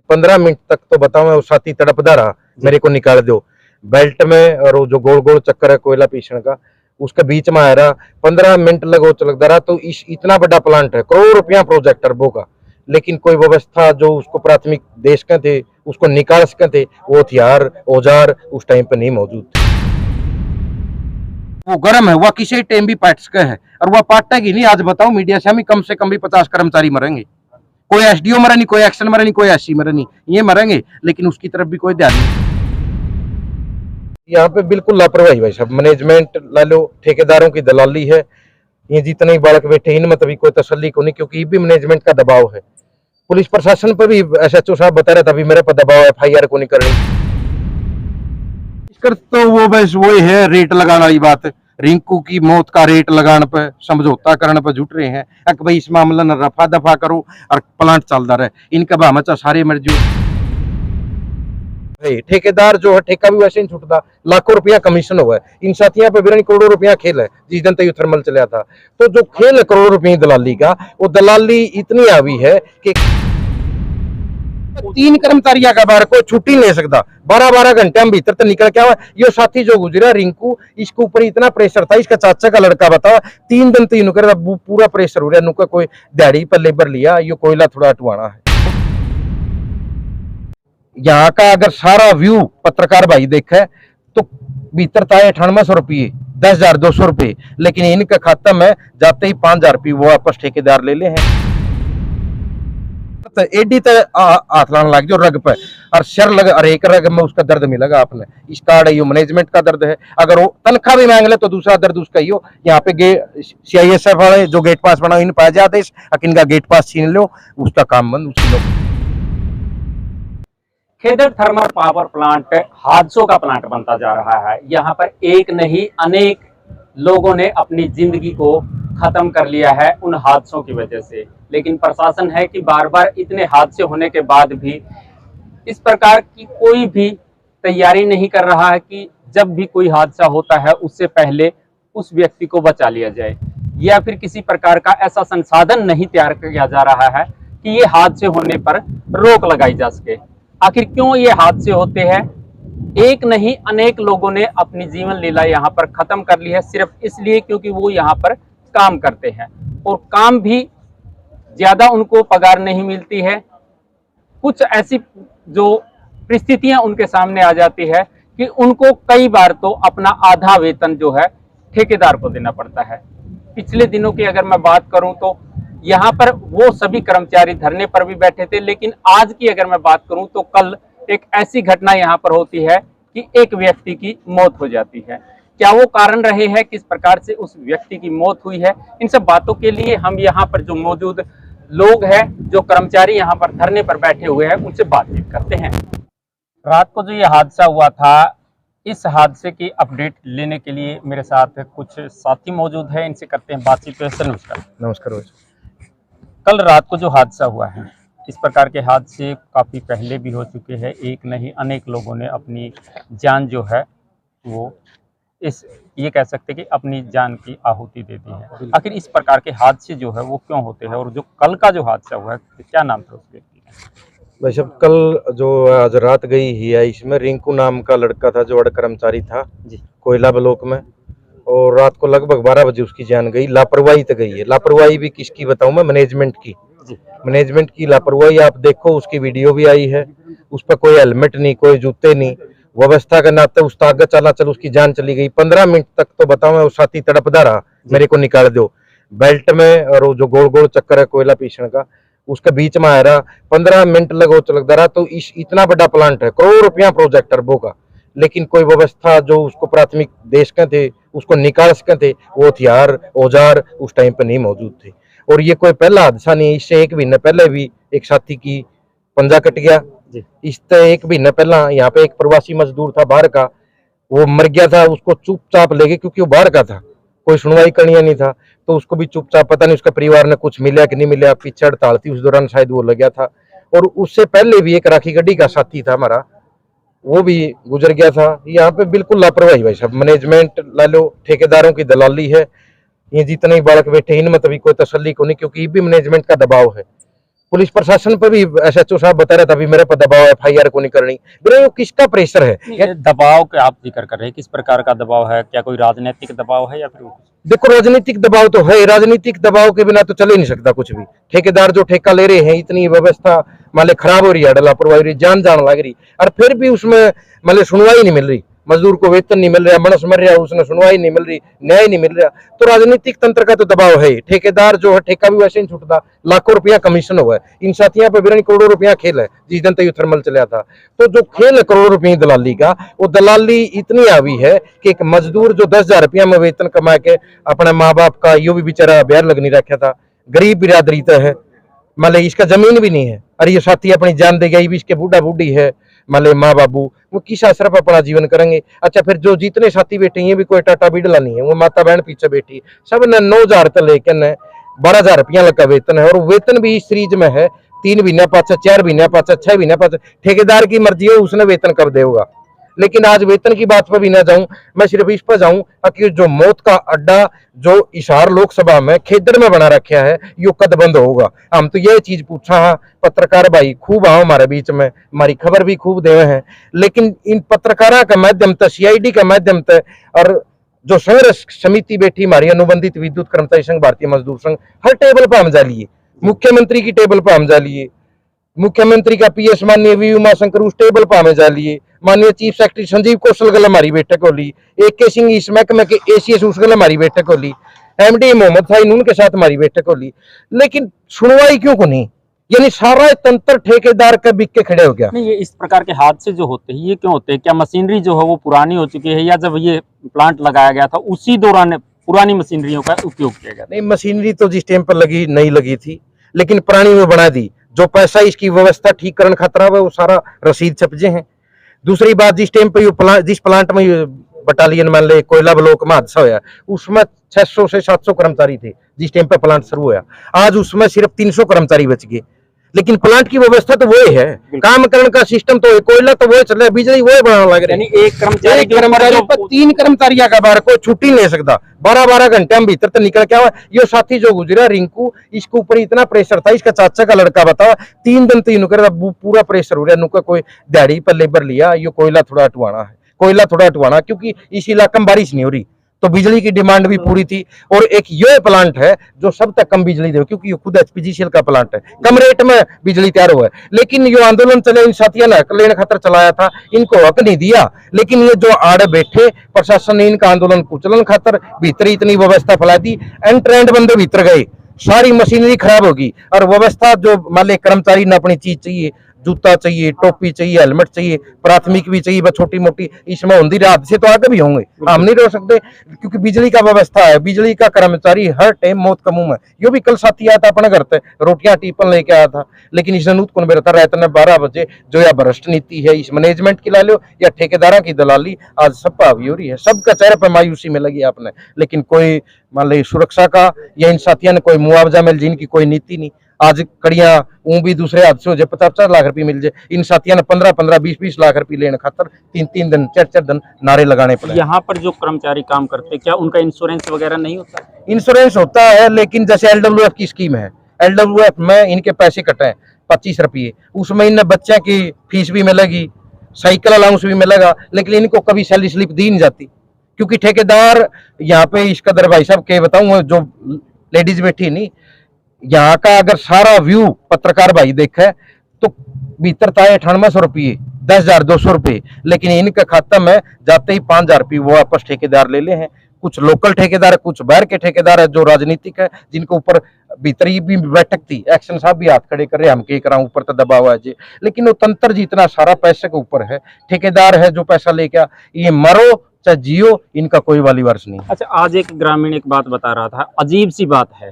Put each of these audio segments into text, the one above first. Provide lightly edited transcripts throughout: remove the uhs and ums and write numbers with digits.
15 minute तक तो बताओ मैं उस साथी तड़पदा रहा, मेरे को निकाल दो बेल्ट में। और वो जो गोल गोल चक्कर है कोयला पीसने का, उसके बीच में आ रहा 15 मिनट लगो चलता रहा। तो इतना बड़ा प्लांट है, करोड़ रुपया प्रोजेक्ट अरबों का, लेकिन कोई व्यवस्था जो उसको प्राथमिक देश के थे उसको निकाल सके थे, वो हथियार औजार उस टाइम पे नहीं मौजूद थे। वो गर्म है, वह किसी टाइम भी पाट सके है और वह पाटेगी नहीं। आज बताओ मीडिया से, हम कम से कम भी 50 कर्मचारी मरेंगे, कोई एसडीओ मरा नहीं, कोई एक्शन मरा नहीं, कोई एससी मरा नहीं, ये मरेंगे, लेकिन उसकी तरफ भी कोई ध्यान नहीं। यहाँ पे बिल्कुल लापरवाही भाई साहब, मैनेजमेंट ला लो, ठेकेदारों की दलाली है। ये जितने ही बालक बैठे इनमें तभी कोई तसल्ली को नहीं, क्योंकि ये भी मैनेजमेंट का दबाव है। पुलिस प्रशासन पर भी एसएचओ साहब बता रहे थे अभी मेरे पर दबाव है, एफआईआर को नहीं करनी। तो वो बस वही है, रेट लगाने वाली बात। रिंकू की मौत का रेट लगाने पे, समझौता करने पे जुट रहे हैं कि भाई इस मामला न रफा दफा करो और प्लांट चलता रहे, इनका भामचा सारे मर जो। ठेकेदार जो है, ठेका भी वैसे नहीं छूटता, लाखों रुपया कमीशन हुआ है इन साथियों पे, बिरनी करोड़ों रुपया खेल है। जिस दिन तक थर्मल चला था, तो जो खेल है करोड़ों रुपये दलाली का, वो दलाली इतनी हावी है कि 3 कर्मचारियों का बार कोई छुट्टी नहीं ले सकता। 12-12 घंटे हम भीतर तो निकल के आवा। ये साथी जो गुजरा रिंकू, इसके ऊपर इतना प्रेशर था, इसका चाचा का लड़का बताओ 3 दिन 3 कर पूरा प्रेशर हो रहा। नुका कोई दिहाड़ी पर लेबर लिया, ये कोयला थोड़ा हटवाना है। यहाँ का अगर सारा व्यू पत्रकार भाई देखे तो भीतर था 9800 रुपये, 10,200 रुपये, लेकिन इनका खाता में जाते ही 5,000 रुपये वो वापस ठेकेदार ले ले हैं। एडी तो हाथ लाने लग जो रग पे, और सिर लग, और एक रग में उसका दर्द मिलेगा आपने। इस कार्ड है, ये मैनेजमेंट का दर्द है। अगर वो तनख्वाह भी मांग ले तो दूसरा दर्द उसका ही हो। यहाँ पे सीआईएसएफ वाले जो गेट पास बना, इन पाया जाते इनका गेट पास छीन लो, उसका काम बंद उसी लोग। खेदर थर्मल पावर प्लांट हादसों का प्लांट बनता जा रहा है। यहाँ पर एक नहीं अनेक लोगों ने अपनी जिंदगी को खत्म कर लिया है उन हादसों की वजह से। लेकिन प्रशासन है कि बार बार इतने हादसे होने के बाद भी इस प्रकार की कोई भी तैयारी नहीं कर रहा है कि जब भी कोई हादसा होता है उससे पहले उस व्यक्ति को बचा लिया जाए, या फिर किसी प्रकार का ऐसा संसाधन नहीं तैयार किया जा रहा है कि ये हादसे होने पर रोक लगाई जा सके। आखिर क्यों ये हादसे होते हैं? एक नहीं अनेक लोगों ने अपनी जीवन लीला यहाँ पर खत्म कर ली है, सिर्फ इसलिए क्योंकि वो यहाँ पर काम करते हैं, और काम भी ज्यादा उनको पगार नहीं मिलती है। कुछ ऐसी जो परिस्थितियां उनके सामने आ जाती है कि उनको कई बार तो अपना आधा वेतन जो है ठेकेदार को देना पड़ता है। पिछले दिनों की अगर मैं बात करूं तो यहाँ पर वो सभी कर्मचारी धरने पर भी बैठे थे, लेकिन आज की अगर मैं बात करूं तो कल एक ऐसी घटना यहाँ पर होती है कि एक व्यक्ति की मौत हो जाती है। क्या वो कारण रहे हैं, किस प्रकार से उस व्यक्ति की मौत हुई है, इन सब बातों के लिए हम यहाँ पर जो मौजूद लोग हैं, जो कर्मचारी यहाँ पर धरने पर बैठे हुए हैं, उनसे बातचीत करते हैं। रात को जो ये हादसा हुआ था, इस हादसे की अपडेट लेने के लिए मेरे साथ कुछ साथी मौजूद है, इनसे करते हैं बातचीत। नमस्कार। नमस्कार। कल रात को जो हादसा हुआ है, इस प्रकार के हादसे काफ़ी पहले भी हो चुके हैं। एक नहीं अनेक लोगों ने अपनी जान जो है वो ये कह सकते हैं कि अपनी जान की आहुति दे दी है। आखिर इस प्रकार के हादसे जो है वो क्यों होते हैं, और जो कल का जो हादसा हुआ है क्या नाम था उस व्यक्ति का? भाई साहब, कल जो आज रात गई ही है, इसमें रिंकू नाम का लड़का था जो कर्मचारी था जी, कोयला ब्लॉक में, और रात को लगभग 12 बजे उसकी जान गई। लापरवाही तो गई है। लापरवाही भी किसकी बताऊं मैं? मैनेजमेंट की। मैनेजमेंट की लापरवाही आप देखो, उसकी वीडियो भी आई है। उस पर कोई हेलमेट नहीं, कोई जूते नहीं, व्यवस्था के नाते उस आगे चला चल उसकी जान चली गई। 15 मिनट तक तो बताओ मैं उस साथी तड़पदा रहा, मेरे को निकाल दो बेल्ट में। और वो जो गोल गोल चक्कर है कोयला पीसने का, उसके बीच में आ रहा 15 मिनट लगो चलता रहा। तो इतना बड़ा प्लांट है, करोड़ रुपया प्रोजेक्ट अरबों का, लेकिन कोई व्यवस्था जो उसको प्राथमिक देश के थे उसको निकाल सके थे, वो हथियार औजार उस टाइम पे नहीं मौजूद थे। और ये कोई पहला हादसा नहीं, इससे एक महीने पहले भी एक साथी की पंजा कट गया। इससे एक महीने पहला यहाँ पे एक प्रवासी मजदूर था बाहर का, वो मर गया था। उसको चुपचाप ले गए क्योंकि वो बाहर का था, कोई सुनवाई करनी नहीं था, तो उसको भी चुपचाप, पता नहीं उसका परिवार ने कुछ मिला कि नहीं मिला, पीछे हड़ताल थी उस दौरान शायद वो लग गया था। और उससे पहले भी एक राखी गड्डी का साथी था हमारा, वो भी गुजर गया था। यहाँ पे बिल्कुल लापरवाही भाई साहब, मैनेजमेंट ला लो, ठेकेदारों की दलाली है। ये जितने ही बालक बैठे इनमें तभी कोई तसल्ली को नहीं, क्योंकि ये भी मैनेजमेंट का दबाव है। पुलिस प्रशासन पर भी एसएचओ साहब बता रहा था, अभी मेरे पर दबाव है, FIR को नहीं करनी। मेरे वो किसका प्रेशर है? ये दबाव का आप जिक्र कर रहे हैं, किस प्रकार का दबाव है? क्या कोई राजनीतिक दबाव है या फिर देखो, राजनीतिक दबाव तो है, राजनीतिक दबाव के बिना तो चल ही नहीं सकता कुछ भी। ठेकेदार जो ठेका ले रहे हैं, इतनी व्यवस्था मान खराब हो रही है, लापरवाही हो रही, जान लग रही, और फिर भी उसमें मान सुनवाई नहीं मिल रही, मजदूर को वेतन नहीं मिल रहा, मनस मर रहा, उसने सुनवाई नहीं मिल रही, न्याय नहीं मिल रहा। तो राजनीतिक तंत्र का तो दबाव है। ठेकेदार जो है, ठेका भी वैसे नहीं छूटता, लाखों रुपया कमीशन हुआ है इन साथियों पे, बिरनी करोड़ों रुपया खेल है। जिस दिन तक थर्मल चला था, तो जो खेल है करोड़ों रुपये दलाली का, वो दलाली इतनी आवी है कि एक मजदूर जो 10,000 रुपया में वेतन कमा के अपने माँ बाप का, यो भी बेचारा ब्याह लग नहीं रखा था, गरीब बिरादरी तो है, मतलब इसका जमीन भी नहीं है, और ये साथी अपनी जान दे गई भी, इसके बूढ़ा बूढ़ी है, मतलब माँ बाबू, वो किस आसरा पर अपना जीवन करेंगे। अच्छा, फिर जो जितने साथी बैठे हैं, भी कोई टाटा बिडला नहीं है, वो माता बहन पीछे बैठी, सब ने 9,000 तो लेकिन 12,000 रुपया लगा वेतन है, और वेतन भी इस सीरीज में है 3 महीने पाचा, 4 महीने पाचा, 6 महीने पाचा। ठेकेदार की मर्जी है, उसने वेतन कब देगा। लेकिन आज वेतन की बात पर भी ना जाऊं, मैं सिर्फ इस पर जाऊं कि जो मौत का अड्डा जो हिसार लोकसभा में खेदड़ में बना रखा है, यो कद बंद होगा। हम तो ये चीज पूछा है, पत्रकार भाई खूब आओ हमारे बीच में, हमारी खबर भी खूब देवे हैं, लेकिन इन पत्रकारों के माध्यम से, CID के माध्यम से, और जो संघर्ष समिति बैठी हमारी अनुबंधित विद्युत कर्मचारी संघ, भारतीय मजदूर संघ, हर टेबल पर हम जा लिए, मुख्यमंत्री की टेबल पर हम जा लिए, मुख्यमंत्री का PS माननीय वी उमाशंकर उस टेबल पर हमें जा लिए, माननीय चीफ सेक्रेटरी संजीव कौशल गल हमारी बैठक हो ली, AK सिंह इस महकमे के ACS उस गल हमारी बैठक हो ली, MD मोहम्मद साइन उनके साथ हमारी बैठक हो ली, लेकिन सुनवाई क्यों को नहीं? यानी सारा तंत्र ठेकेदार का बिक के खड़े हो गया। नहीं, ये इस प्रकार के हादसे जो होते हैं, ये क्यों होते हैं? क्या मशीनरी जो है वो पुरानी हो चुकी है, या जब ये प्लांट लगाया गया था उसी दौरान पुरानी मशीनरियों का उपयोग किया गया? नहीं, मशीनरी तो जिस टाइम पर लगी नहीं लगी थी, लेकिन पुरानी में बना दी। जो पैसा इसकी व्यवस्था ठीक करने खतरा है, वो सारा रसीद छपजे हैं। दूसरी बात, जिस टाइम पे जिस प्लांट में बटालियन मान ले कोयला ब्लॉक में हादसा होया, उसमें 600 से 700 कर्मचारी थे जिस टाइम पे प्लांट शुरू होया। आज उसमें सिर्फ 300 कर्मचारी बच गए, लेकिन प्लांट की व्यवस्था तो वो है, काम करने का सिस्टम तो है, कोयला तो वो चल रहा है, बिजली वो बनाने लग रहे हैं। एक कर्मचारी पर 3 कर्मचारियों का बार कोई छुट्टी नहीं ले सकता, 12-12 घंटे हम भीतर तो निकल क्या हुआ। ये साथी जो गुजरा रिंकू, इसके ऊपर इतना प्रेशर था, इसका चाचा का लड़का बताओ 3 दिन तीन कर पूरा प्रेशर हो रहा है, नुका कोई दिहाड़ी पर लेबर लिया, ये कोयला थोड़ा हटवाना है, कोयला थोड़ा हटवाना, क्योंकि इस इलाके में बारिश नहीं हो रही, तो बिजली की डिमांड भी पूरी थी। और एक ये प्लांट है जो सब तक कम बिजली दे, क्योंकि ये खुद HPGCL का प्लांट है, कम रेट में बिजली तैयार हुआ है। लेकिन ये आंदोलन चले, इन साथियों ने हक लेने खातर चलाया था, इनको हक नहीं दिया। लेकिन ये जो आड़े बैठे प्रशासन ने इनका आंदोलन कुचलन खातर भीतर इतनी व्यवस्था फैला दी, एंड ट्रेंड बंदे भीतर गए, सारी मशीनरी खराब होगी, और व्यवस्था जो मान ले कर्मचारी ने अपनी चीज चाहिए, जूता चाहिए, टोपी चाहिए, हेलमेट चाहिए, प्राथमिक भी चाहिए, छोटी मोटी, इसमें होंगी रात से तो आगे भी होंगे, हम नहीं रह सकते, क्योंकि बिजली का व्यवस्था है। बिजली का कर्मचारी हर टाइम मौत का मुंह है। यो भी कल साथी आया था अपने घर से, रोटियां टिफिन लेके आया था, लेकिन इसने नूत कौन बेरता रात ने 12 बजे, जो या भ्रष्ट नीति है इस मैनेजमेंट की ला लो या ठेकेदारों की दलाली, आज सब हावी हो रही है, सबका चेहरे पर मायूसी में लगी आपने। लेकिन कोई मान ली सुरक्षा का या इन साथियों ने कोई मुआवजा मिल जिनकी कोई नीति नहीं। आज कड़ियां ऊं भी दूसरे हादसे हो जाए, 50-50 लाख रुपए मिल जाए, इन साथियों ने 15-15, 20-20 लाख रुपए लेने खातर 3-3 दिन 4-4 दिन नारे लगाने पड़े। यहाँ पर जो कर्मचारी काम करते हैं, क्या उनका इंश्योरेंस वगैरह नहीं होता? इंश्योरेंस होता है, लेकिन जैसे LWF की स्कीम है, LWF में इनके पैसे कटे हैं 25 रुपये, उसमें इन बच्चे की फीस भी मिलेगी, साइकिल अलाउंस भी मिलेगा, लेकिन इनको कभी सैलरी स्लिप दी नहीं जाती, क्योंकि ठेकेदार यहाँ पे इस कदर भाई साहब के बताऊं, जो लेडीज बैठी नहीं, यहाँ का अगर सारा व्यू पत्रकार भाई देखे तो भीतर था 9800 रुपये, 10,200 रुपये, लेकिन इनके खाता में जाते ही 5,000 रुपये वो वापस ठेकेदार ले ले हैं। कुछ लोकल ठेकेदार है, कुछ बाहर के ठेकेदार है जो राजनीतिक है, जिनके ऊपर भीतर ही भी बैठक थी, एक्शन साहब भी हाथ खड़े कर रहे, हम के करा ऊपर तो दबाव है जी, लेकिन वो तंत्र जितना सारा पैसे के ऊपर है, ठेकेदार है जो पैसा लेके, ये मरो चाहे जियो, इनका कोई वाली वर्ष नहीं। अच्छा, आज एक ग्रामीण एक बात बता रहा था, अजीब सी बात है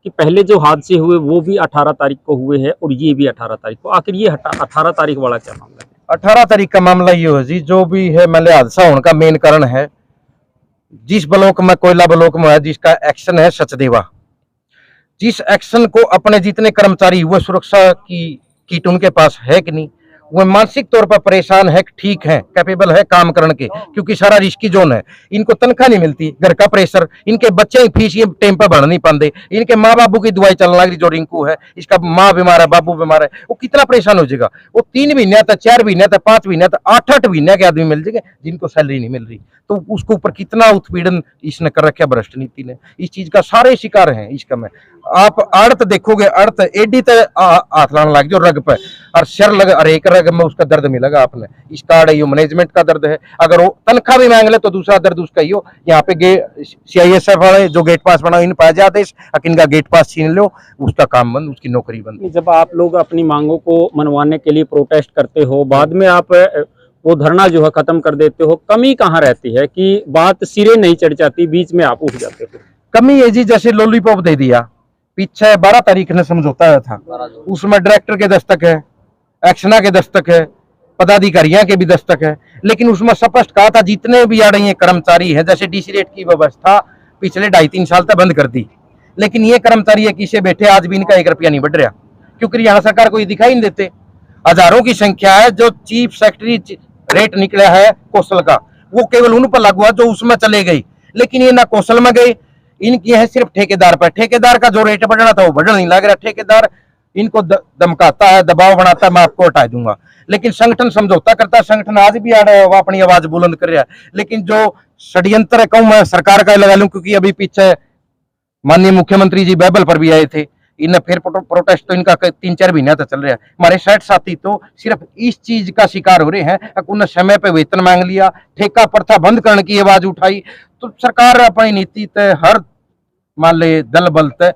कि पहले जो हादसे हुए वो भी 18 तारीख को हुए हैं और ये भी 18 तारीख को, आखिर ये 18 तारीख वाला क्या मामला है? 18 तारीख का मामला ये है जी, जो भी है मतलब हादसा होने का मेन कारण है, जिस ब्लॉक में कोयला ब्लॉक में है, जिसका एक्शन है सचदेवा, जिस एक्शन को अपने जितने कर्मचारी, वो सुरक्षा की किट उनके पास है कि नहीं, वो मानसिक तौर पर परेशान है, ठीक है, कैपेबल है काम करने के, क्योंकि सारा रिस्की जोन है। इनको तनख्वाह नहीं मिलती, घर का प्रेशर, इनके बच्चे की फीस ये टाइम पर भर नहीं पाते, इनके माँ बाबू की दवाई चलने लग रही, जो रिंकू है इसका माँ बीमार है, बाबू बीमार है, वो कितना परेशान हो जाएगा। वो 3 महीने तक, 4 महीने तक, 5 महीने तक, 8 महीने के आदमी मिल जाएंगे जिनको सैलरी नहीं मिल रही। तो उसके ऊपर कितना उत्पीड़न इसने कर रखा भ्रष्ट नीति ने, इस चीज का सारे शिकार हैं इसका। में आप आड़त देखोगे, आड़त एडी तक हाथ लाने लग जाओ रग पे, और सिर लग, और एक रग में उसका दर्द मिलेगा आपने। इस कार्ड है, ये मैनेजमेंट का दर्द है। अगर वो तनख्वाह भी मांग ले तो दूसरा दर्द उसका ही हो। यहाँ पे CISF वाले जो गेट पास बनाओ, इन पाया आदेश, इनका गेट पास छीन लो, उसका काम बंद, उसकी नौकरी बंद। जब आप लोग अपनी मांगों को मनवाने के लिए प्रोटेस्ट करते हो, बाद में आप वो धरना जो है खत्म कर देते हो, कमी कहाँ रहती है कि बात सिरे नहीं चढ़ जाती, बीच में आप उठ जाते हो? कमी है जी, जैसे लॉलीपॉप दे दिया, पीछे 12 तारीख ने समझौता आया था, उसमें डायरेक्टर के दस्तक है, एक्शना के दस्तक है, पदाधिकारियों के भी दस्तक है, लेकिन उसमें स्पष्ट कहा था जितने भी आ रही कर्मचारी हैं, जैसे डीसी रेट की व्यवस्था पिछले 2.5-3 साल तक बंद कर दी, लेकिन ये कर्मचारी है किसे बैठे आज भी इनका 1 रुपया नहीं बढ़ रहा, क्योंकि हरियाणा सरकार को ये दिखाई नहीं देते। हजारों की संख्या है। जो चीफ सेक्रेटरी रेट निकला है कौशल का, वो केवल उन पर लागू है जो उसमें चले गई, लेकिन ये ना कौशल में गए, इनकी है सिर्फ ठेकेदार पर। ठेकेदार का जो रेट बढ़ना था वो बढ़ने नहीं लग रहा। ठेकेदार इनको धमकाता है, दबाव बनाता है, मैं आपको हटा दूंगा, लेकिन संगठन समझौता करता है। संगठन आज भी आ रहा है, वो अपनी आवाज बुलंद कर रहा है, लेकिन जो षड्यंत्र है, कहूं मैं सरकार का लगा लूं, क्योंकि अभी पीछे माननीय मुख्यमंत्री जी बैबल पर भी आए थे, इन्हें फिर प्रोटेस्ट तो इनका 3-4 महीने तक चल रहा है। हमारे 60 साथी तो सिर्फ इस चीज का शिकार हो रहे हैं, उन्हें समय पे वेतन मांग लिया, ठेका प्रथा बंद करने की आवाज उठाई, तो सरकार अपनी नीति तय हर मान ले दल बल तय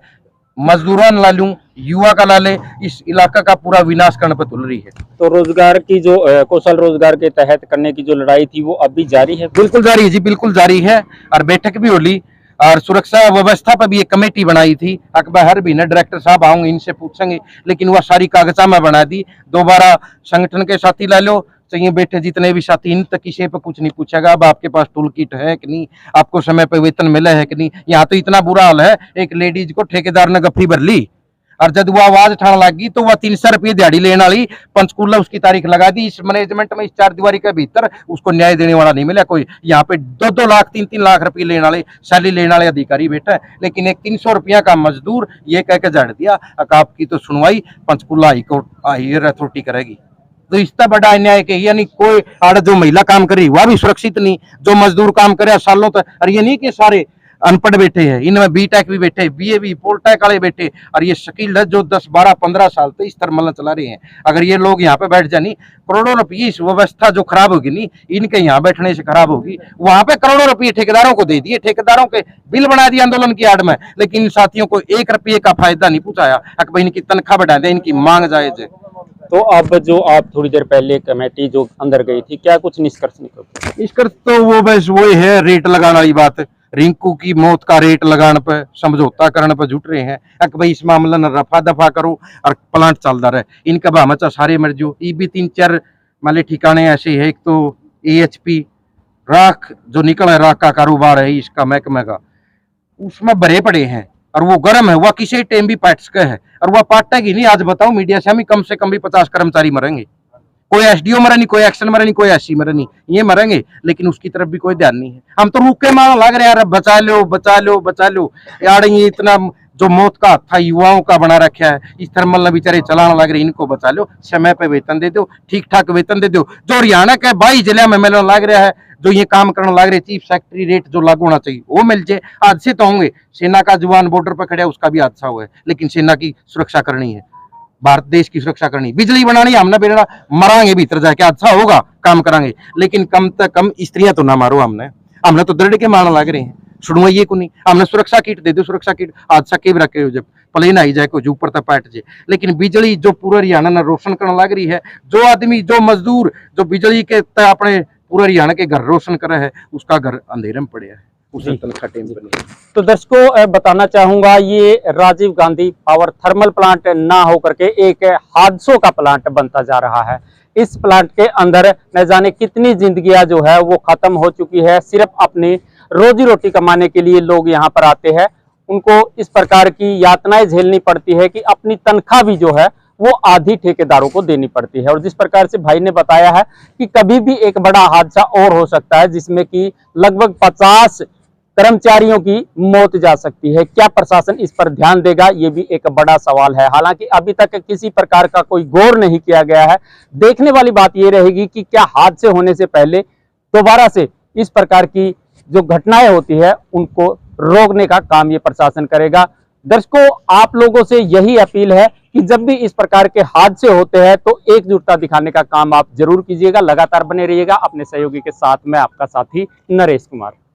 मजदूरों ला लूं, युवा का ला ले, इस इलाका का पूरा विनाश करने पर तुल रही है। तो रोजगार की जो कौशल रोजगार के तहत करने की जो लड़ाई थी वो अब भी जारी है? बिल्कुल जारी है जी, बिल्कुल जारी है। और बैठक भी होली, और सुरक्षा व्यवस्था पर भी एक कमेटी बनाई थी। अकबर हर महीने डायरेक्टर साहब आऊंगे, इनसे पूछेंगे, लेकिन वह सारी कागजा में बना दी। दोबारा संगठन के साथी ला लो, चाहिए बैठे जितने भी साथी, इन तक किसी पे कुछ नहीं पूछेगा। अब आपके पास टूल किट है कि नहीं, आपको समय पे वेतन मिला है कि नहीं। यहाँ तो इतना बुरा हाल है, एक लेडीज को ठेकेदार ने गफ्फी भर ली, और जब वो आवाज उठाने लगी तो वह 300 रुपये दिहाड़ी लेने वाली पंचकूला उसकी तारीख लगा दी। इस मैनेजमेंट में, इस 4 दीवारी के भीतर उसको न्याय देने वाला नहीं मिला कोई। यहाँ पे 2-2 लाख 3-3 लाख रुपये लेने वाले, सैलरी लेने वाले अधिकारी बैठा है, लेकिन एक 300 रुपया का मजदूर ये कह के झाड़ दिया आपकी तो सुनवाई पंचकूला हाईकोर्ट हायर अथॉरिटी करेगी। तो इसका बड़ा अन्याय के, यानी कोई आड़ जो महिला काम कर रही वह भी सुरक्षित नहीं, जो मजदूर काम करे सालों तक। और ये नहीं कि सारे अनपढ़ बैठे हैं, इनमें बीटेक भी बैठे, BA भी, पोलटेक वाले बैठे, और ये शकील है जो 10-12-15 साल से इस तरह चला रहे हैं। अगर ये लोग यहाँ पे बैठ जानी, करोड़ों रुपये इस व्यवस्था जो खराब होगी नहीं, इनके यहाँ बैठने से खराब होगी। वहां पे करोड़ों रुपये ठेकेदारों को दे दिए, ठेकेदारों के बिल बना दिए आंदोलन की आड़ में, लेकिन इन साथियों को 1 रुपये का फायदा नहीं पहुंचाया। भाई इनकी तनख्वाह बढ़ा दे, इनकी मांग जायज है। तो अब जो आप थोड़ी देर पहले कमेटी जो अंदर गई थी, क्या कुछ निष्कर्ष निकल? निष्कर्ष तो वो बस वही है, रेट लगाने वाली बात। रिंकू की मौत का रेट लगाने पर, समझौता करने पर जुट रहे हैं। भाई इस मामले में रफा दफा करो और प्लांट चलता रहे, इनका भामचा सारे मर जो। ये भी 3-4 माले ठिकाने ऐसे है। एक तो AHP राख जो निकल है, राख का कारोबार है इसका महकमे का, उसमें भरे पड़े हैं, और वो गर्म है, वह किसी टाइम भी पाट सके है, और वह पाटेगी नहीं। आज बताओ मीडिया से, हम कम से कम भी 50 कर्मचारी मरेंगे, कोई SDO मरे नहीं, कोई एक्शन मरे नहीं, कोई SC मरे नहीं, ये मरेंगे, लेकिन उसकी तरफ भी कोई ध्यान नहीं है। हम तो रुके मार लग रहे यार, बचा लो बचा लो बचा लो यार। ये इतना जो मौत का था युवाओं का बना रखा है, इस थर्मल बेचारे चलाने लग रहे, इनको बचा लो, समय पे वेतन दे दो, ठीक ठाक वेतन दे दो। जो हरियाणा के 22 जिले में मिलने लग रहा है, जो ये काम करने लग रहे, चीफ सेक्रेटरी रेट जो लागू होना चाहिए वो मिल जाए। हादसे तो होंगे, सेना का जवान बॉर्डर पर खड़ा है, उसका भी हादसा हुआ है, लेकिन सेना की सुरक्षा करनी है, भारत देश की सुरक्षा करनी, बिजली बनानी, हमने बेड़ा मरांगे भीतर जाके, अच्छा होगा काम करांगे, लेकिन कम से कम स्त्रियां तो ना मारो। हमने तो दृढ़ के मारने लग रहे हैं, सुनवा ये को नहीं। हमने सुरक्षा किट दे दो, सुरक्षा किट हादसा के रखे हो, जब प्लेन आई जाए कुछ ऊपर तक पैट जाए, लेकिन बिजली जो पूरा हरियाणा ने रोशन करने लग रही है, जो आदमी जो मजदूर जो बिजली के अपने पूरा हरियाणा के घर रोशन कर रहे हैं, उसका घर अंधेरे में पड़े है, उसे तनख्वाह टेम पर नहीं। तो दर्शकों बताना चाहूंगा, ये Rajiv Gandhi power thermal plant ना होकर के एक हादसों का प्लांट बनता जा रहा है। इस प्लांट के अंदर न जाने कितनी जिंदगियां जो है वो खत्म हो चुकी है। सिर्फ अपनी रोजी रोटी कमाने के लिए लोग यहाँ पर आते हैं, उनको इस प्रकार की यातनाएं झेलनी पड़ती है कि अपनी तनख्वाह भी जो है वो आधी ठेकेदारों को देनी पड़ती है। और जिस प्रकार से भाई ने बताया है कि कभी भी एक बड़ा हादसा और हो सकता है जिसमें कि लगभग 50 कर्मचारियों की मौत जा सकती है। क्या प्रशासन इस पर ध्यान देगा, ये भी एक बड़ा सवाल है। हालांकि अभी तक किसी प्रकार का कोई गौर नहीं किया गया है। देखने वाली बात ये रहेगी कि क्या हादसे होने से पहले दोबारा से इस प्रकार की जो घटनाएं होती है उनको रोकने का काम ये प्रशासन करेगा। दर्शकों, आप लोगों से यही अपील है कि जब भी इस प्रकार के हादसे होते हैं तो एकजुटता दिखाने का काम आप जरूर कीजिएगा। लगातार बने रहिएगा अपने सहयोगी के साथ। मैं आपका साथी नरेश कुमार।